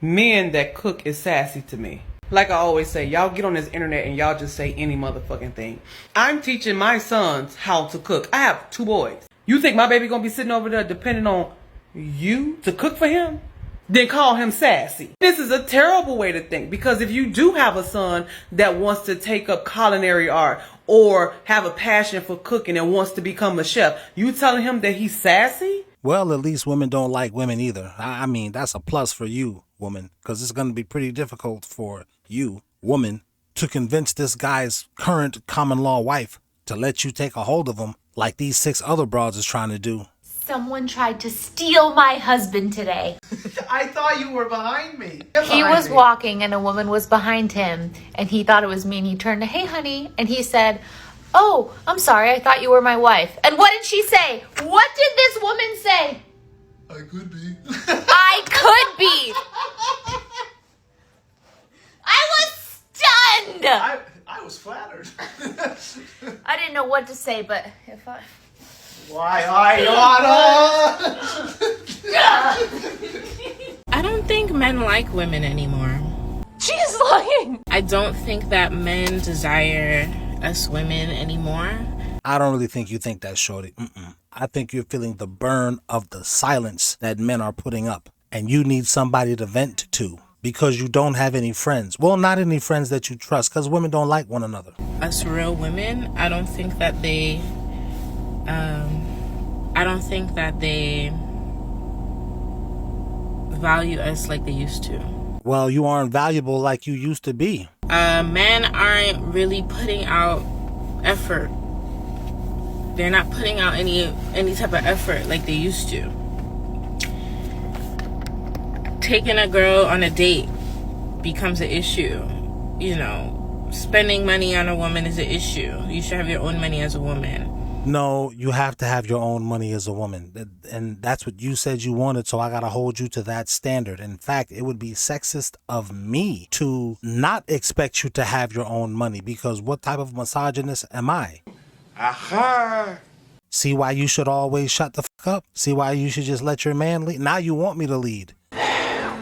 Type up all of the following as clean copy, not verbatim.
Men that cook is sassy to me. Like I always say, y'all get on this internet and y'all just say any motherfucking thing. I'm teaching my sons how to cook. I have 2 boys. You think my baby gonna be sitting over there depending on you to cook for him? Then call him sassy. This is a terrible way to think, because if you do have a son that wants to take up culinary art or have a passion for cooking and wants to become a chef, you telling him that he's sassy? Well, at least women don't like women either. I mean, that's a plus for you, woman, because it's going to be pretty difficult for you, woman, to convince this guy's current common law wife to let you take a hold of him like these 6 other broads is trying to do. Someone tried to steal my husband today. I thought you were behind me. He was walking and a woman was behind him and he thought it was me and he turned to, "Hey, honey," and he said, "Oh, I'm sorry, I thought you were my wife." And what did she say? What did this woman say? I could be. I could be. I was stunned. I was flattered. I didn't know what to say, but if I... Why, Lana? I don't think men like women anymore. She's lying. I don't think that men desire us women anymore. I don't really think you think that, shorty. I think you're feeling the burn of the silence that men are putting up. And you need somebody to vent to because you don't have any friends. Well, not any friends that you trust, because women don't like one another. Us real women, I don't think that they value us like they used to. Well, you aren't valuable like you used to be. Men aren't really putting out effort. They're not putting out any type of effort like they used to. Taking a girl on a date becomes an issue. You know, spending money on a woman is an issue. You should have your own money as a woman. No, you have to have your own money as a woman. And that's what you said you wanted, so I gotta hold you to that standard. In fact, it would be sexist of me to not expect you to have your own money, because what type of misogynist am I? Aha! See why you should always shut the fuck up? See why you should just let your man lead? Now you want me to lead.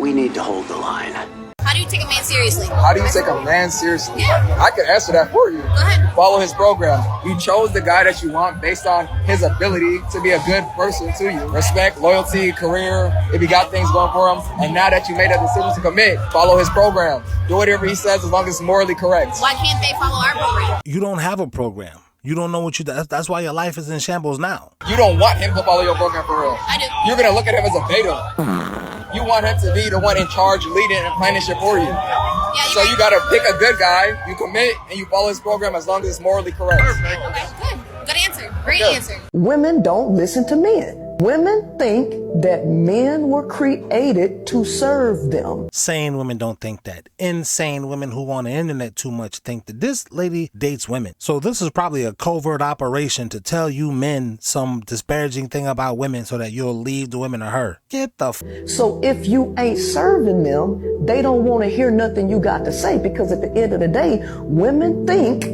We need to hold the line. How do you take a man seriously? How do you take a man seriously? Yeah. I can answer that for you. Go ahead. Follow his program. You chose the guy that you want based on his ability to be a good person to you. Respect, loyalty, career, if he got things going for him. And now that you made a decision to commit, follow his program. Do whatever he says as long as it's morally correct. Why can't they follow our program? You don't have a program. You don't know what you do. That's why your life is in shambles now. You don't want him to follow your program for real. I do. You're going to look at him as a beta. You want him to be the one in charge, leading and planning shit for you. Yeah, So you got to pick a good guy, you commit, and you follow his program as long as it's morally correct. Okay, good. Good answer. Great answer. Women don't listen to men. Women think that men were created to serve them. Sane women don't think that. Insane women who on the internet too much think that this lady dates women. So this is probably a covert operation to tell you men some disparaging thing about women so that you'll leave the women to her. Get the So if you ain't serving them, they don't want to hear nothing you got to say, because at the end of the day, women think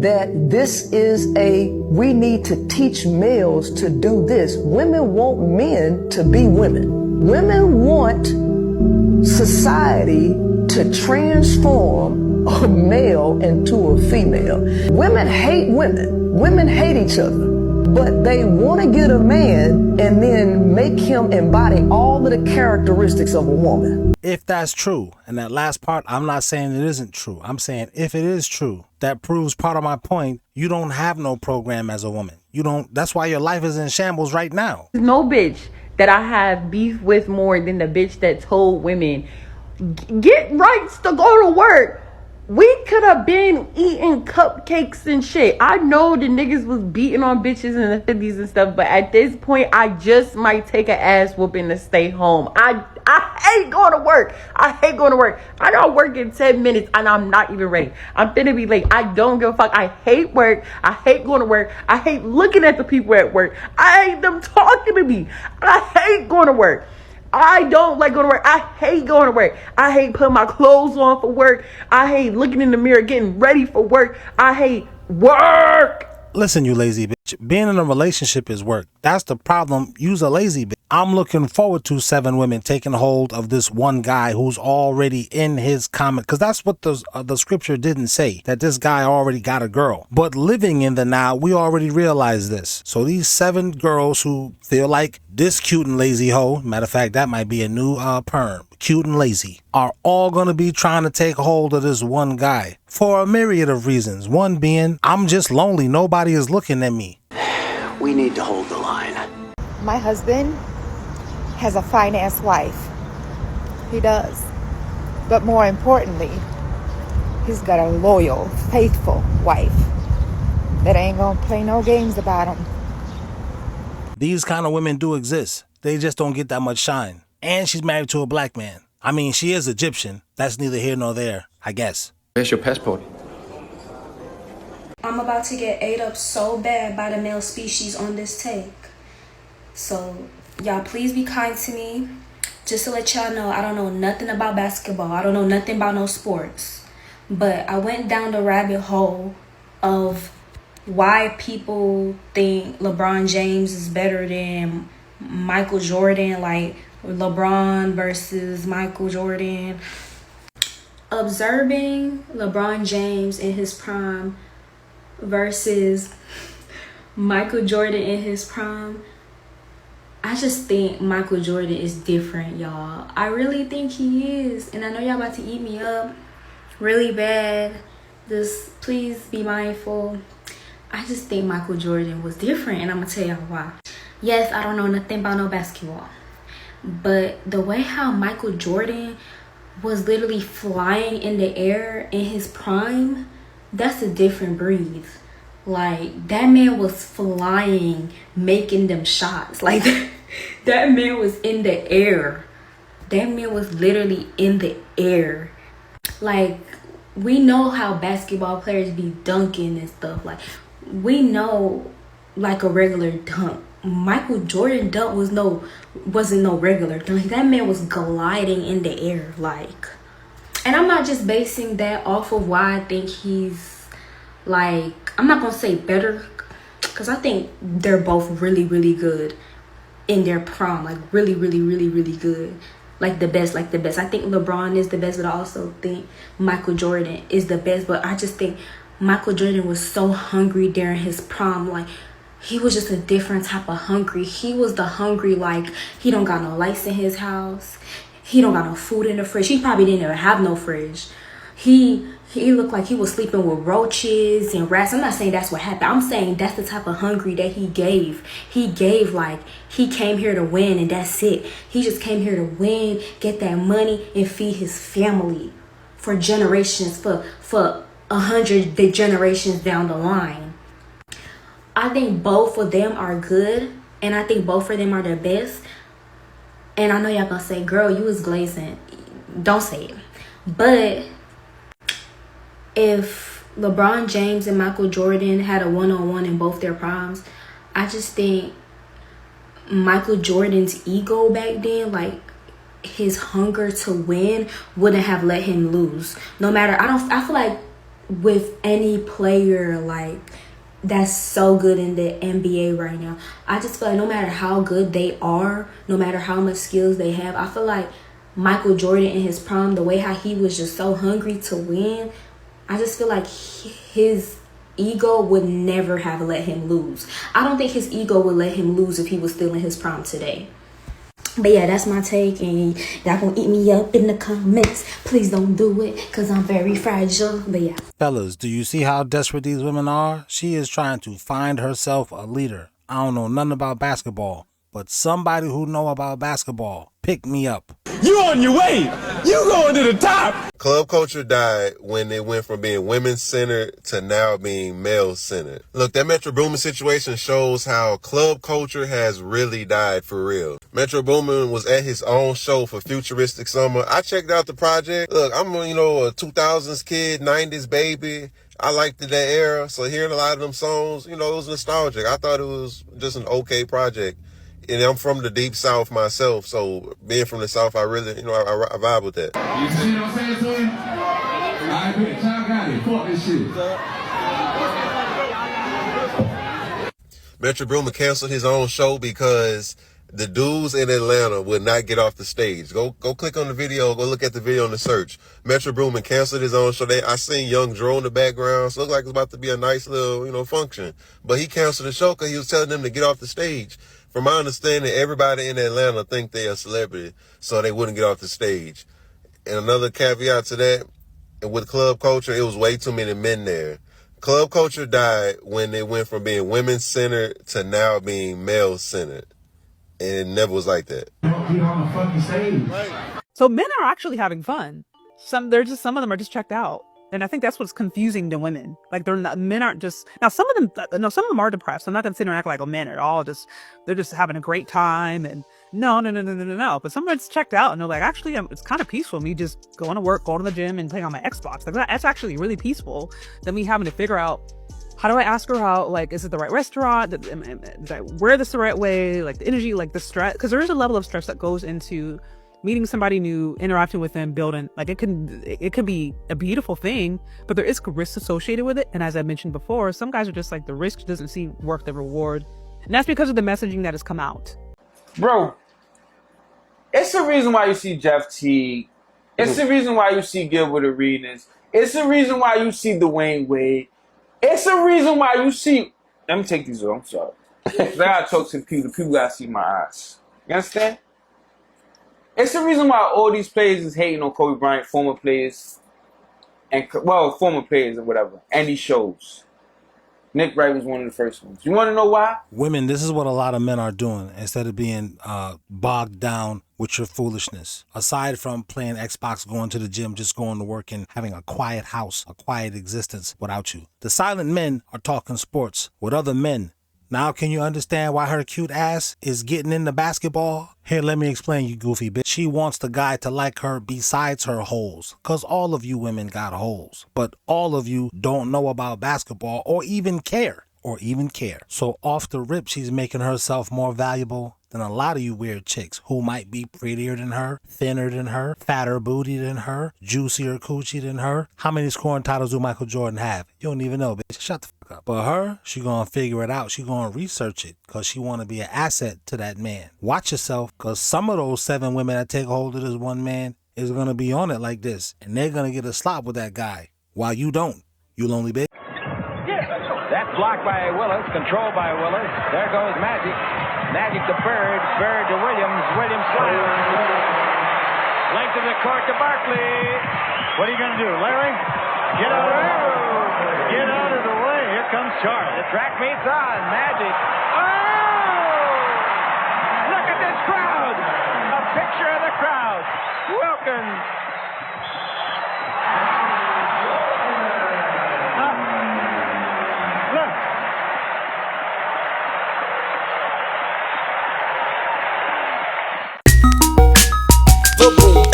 that this is we need to teach males to do this. Women want men to be women. Women want society to transform a male into a female. Women hate women. Women hate each other. But they want to get a man and then make him embody all of the characteristics of a woman. If that's true, and that last part, I'm not saying it isn't true. I'm saying if it is true, that proves part of my point. You don't have no program as a woman. You don't. That's why your life is in shambles right now. No bitch that I have beef with more than the bitch that told women, get rights to go to work. We could have been eating cupcakes and shit. I know the niggas was beating on bitches in the 50s and stuff, but at this point, I just might take an ass whooping to stay home. I hate going to work. I hate going to work. I gotta work in 10 minutes and I'm not even ready. I'm finna be late. I don't give a fuck. I hate work. I hate going to work. I hate looking at the people at work. I hate them talking to me. I hate going to work. I don't like going to work. I hate going to work. I hate putting my clothes on for work. I hate looking in the mirror, getting ready for work. I hate work. Listen, you lazy bitch. Being in a relationship is work. That's the problem. You's a lazy bitch. I'm looking forward to 7 women taking hold of this one guy who's already in his comment, because that's what the scripture didn't say, that this guy already got a girl. But living in the now, we already realize this. So these 7 girls who feel like this cute and lazy hoe, matter of fact, that might be a new perm, cute and lazy, are all going to be trying to take hold of this one guy for a myriad of reasons. One being, I'm just lonely, nobody is looking at me. We need to hold the line. My husband has a fine-ass wife. He does. But more importantly, he's got a loyal, faithful wife that ain't gonna play no games about him. These kind of women do exist. They just don't get that much shine. And she's married to a black man. I mean, she is Egyptian. That's neither here nor there, I guess. Where's your passport? I'm about to get ate up so bad by the male species on this take. So, y'all please be kind to me. Just to let y'all know, I don't know nothing about basketball. I don't know nothing about no sports. But I went down the rabbit hole of why people think LeBron James is better than Michael Jordan, like LeBron versus Michael Jordan. Observing LeBron James in his prime versus Michael Jordan in his prime, I just think Michael Jordan is different, y'all. I really think he is. And I know y'all about to eat me up really bad. Just please be mindful. I just think Michael Jordan was different, and I'm gonna tell y'all why. Yes, I don't know nothing about no basketball, but the way how Michael Jordan was literally flying in the air in his prime, that's a different breed. Like, that man was flying, making them shots. Like, that man was in the air. That man was literally in the air. Like, we know how basketball players be dunking and stuff. Like, we know, like, a regular dunk. Michael Jordan dunk wasn't no regular dunk. That man was gliding in the air, like. And I'm not just basing that off of why I think he's, like, I'm not gonna say better, because I think they're both really, really good in their prime. Like, really, really, really, really good. Like the best. I think LeBron is the best, but I also think Michael Jordan is the best. But I just think Michael Jordan was so hungry during his prime. Like, he was just a different type of hungry. He was the hungry, like, he don't got no lights in his house. He don't got no food in the fridge. He probably didn't even have no fridge. He looked like he was sleeping with roaches and rats. I'm not saying that's what happened. I'm saying that's the type of hungry that he gave. He gave, like, he came here to win and that's it. He just came here to win, get that money, and feed his family for generations, for 100 generations down the line. I think both of them are good, and I think both of them are the best. And I know y'all gonna say, girl, you was glazing. Don't say it. But if LeBron James and Michael Jordan had a one-on-one in both their primes, I just think Michael Jordan's ego back then, like his hunger to win, wouldn't have let him lose. No matter, I feel like with any player, like, that's so good in the NBA right now, I just feel like no matter how good they are, no matter how much skills they have, I feel like Michael Jordan in his prime, the way how he was just so hungry to win, I just feel like his ego would never have let him lose. I don't think his ego would let him lose if he was still in his prime today. But yeah, that's my take, and y'all gonna eat me up in the comments. Please don't do it, because I'm very fragile. But yeah. Fellas, do you see how desperate these women are? She is trying to find herself a leader. I don't know nothing about basketball, but somebody who know about basketball, pick me up. You on your way. You going to the top. Club culture died when it went from being women-centered to now being male-centered. Look, that Metro Boomin situation shows how club culture has really died for real. Metro Boomin was at his own show for Futuristic Summer. I checked out the project. Look, I'm, a 2000s kid, 90s baby. I liked that era, so hearing a lot of them songs, it was nostalgic. I thought it was just an okay project. And I'm from the deep South myself, so being from the South, I really, I vibe with that. You see what I'm saying to him? I bet y'all got it. Fuck this shit. Metro Boomin canceled his own show because The dudes in Atlanta would not get off the stage. Go click on the video. Go look at the video in the search. Metro Boomin canceled his own show. I seen Young Dro in the background. So it looked like it's about to be a nice little, function. But he canceled the show because he was telling them to get off the stage. From my understanding, everybody in Atlanta think they're a celebrity, so they wouldn't get off the stage. And another caveat to that, with club culture, it was way too many men there. Club culture died when it went from being women-centered to now being male-centered. And it never was like that. So men are actually having fun. Some of them are just checked out. And I think that's what's confusing to women. Like men aren't just, now some of them are depressed. I'm not going to sit there and act like, men are all they're just having a great time. And no. But some of it's checked out and they're like, actually, it's kind of peaceful. Me just going to work, going to the gym and playing on my Xbox. Like that's actually really peaceful than me having to figure out, how do I ask her out? Like, is it the right restaurant? Did I wear this the right way? Like the energy, like the stress, because there is a level of stress that goes into meeting somebody new, interacting with them, building. Like it could be a beautiful thing, but there is risk associated with it. And as I mentioned before, some guys are just like, the risk doesn't seem worth the reward, and that's because of the messaging that has come out. Bro, it's the reason why you see Jeff Teague. It's the reason why you see Gilbert Arenas. It's the reason why you see Dwayne Wade. It's the reason why you see... Let me take these off. I'm sorry. I gotta talk to people. People gotta see my eyes. You understand? It's the reason why all these players is hating on Kobe Bryant, former players or whatever, and these shows. Nick Wright was one of the first ones. You want to know why? Women, this is what a lot of men are doing instead of being bogged down with your foolishness. Aside from playing Xbox, going to the gym, just going to work and having a quiet house, a quiet existence without you. The silent men are talking sports with other men. Now can you understand why her cute ass is getting into basketball? Here, let me explain, you goofy bitch. She wants the guy to like her besides her holes. Cause all of you women got holes. But all of you don't know about basketball or even care. So off the rip, she's making herself more valuable than a lot of you weird chicks who might be prettier than her, thinner than her, fatter booty than her, juicier coochie than her. How many scoring titles do Michael Jordan have? You don't even know, bitch. Shut the fuck up. But her, she gonna figure it out. She gonna research it because she wanna be an asset to that man. Watch yourself, because some of those 7 women that take hold of this one man is gonna be on it like this. And they're gonna get a slop with that guy while you don't. You lonely bitch. That's blocked by Willis, controlled by Willis. There goes Magic. Magic to Bird. Bird to Williams. Williams slams. Length of the court to Barkley. What are you going to do, Larry? Get out of there. Get out of the way. Here comes Charles. The track meets on. Magic. Oh! Look at this crowd. A picture of the crowd. Wilkins. The boom,